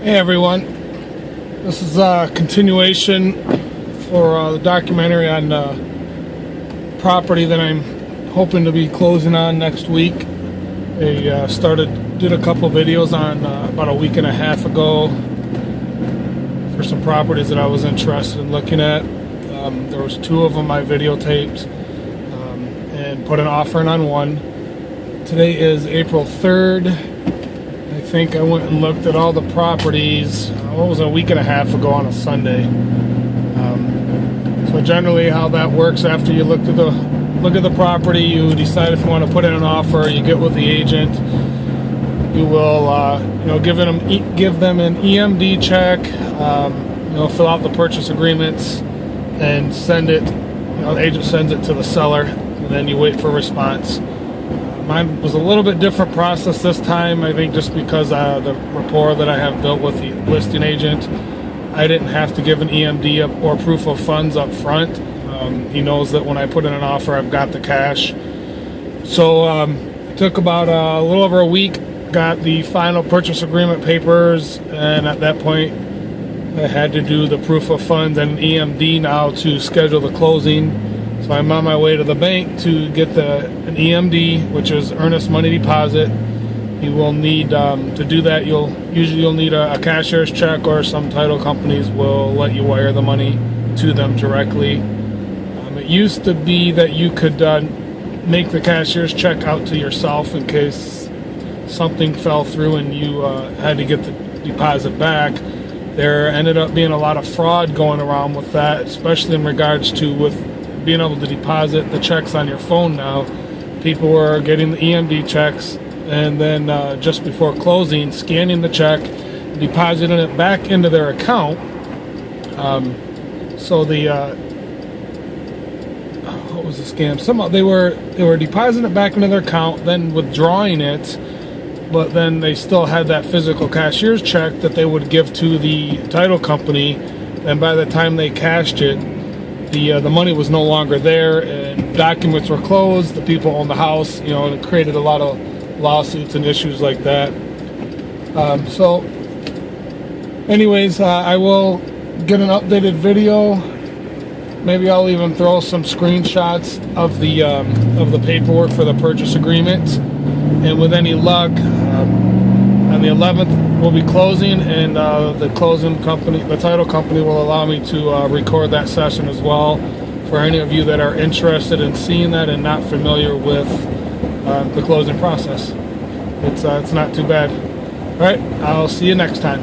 Hey everyone, this is a continuation for the documentary on property that I'm hoping to be closing on next week. I did a couple videos on about a week and a half ago for some properties that I was interested in looking at. There was two of them I videotaped and put an offer in on one. Today is April 3rd. I think I went and looked at all the properties, what was it, a week and a half ago on a Sunday. So generally how that works, after you look at the property, you decide if you want to put in an offer, you get with the agent, you will give them an EMD check, fill out the purchase agreements and send it, the agent sends it to the seller, and then you wait for a response. Mine was a little bit different process this time, I think, just because the rapport that I have built with the listing agent. I didn't have to give an EMD or proof of funds up front. He knows that when I put in an offer, I've got the cash. So it took about a little over a week, got the final purchase agreement papers, and at that point I had to do the proof of funds and EMD now to schedule the closing. So I'm on my way to the bank to get an EMD, which is earnest money deposit. You will need, to do that, you'll need a cashier's check, or some title companies will let you wire the money to them directly. It used to be that you could make the cashier's check out to yourself in case something fell through and you had to get the deposit back. There ended up being a lot of fraud going around with that, especially in regards to with being able to deposit the checks on your phone now. People were getting the EMD checks and then just before closing, scanning the check, depositing it back into their account. So what was the scam? Somehow they were depositing it back into their account, then withdrawing it, but then they still had that physical cashier's check that they would give to the title company, and by the time they cashed it, the money was no longer there, and documents were closed. The people owned the house, and it created a lot of lawsuits and issues like that. So anyways, I will get an updated video. Maybe I'll even throw some screenshots of the paperwork for the purchase agreement, and with any luck, on the 11th we'll be closing, and the title company will allow me to record that session as well, for any of you that are interested in seeing that and not familiar with the closing process. It's not too bad. All right, I'll see you next time.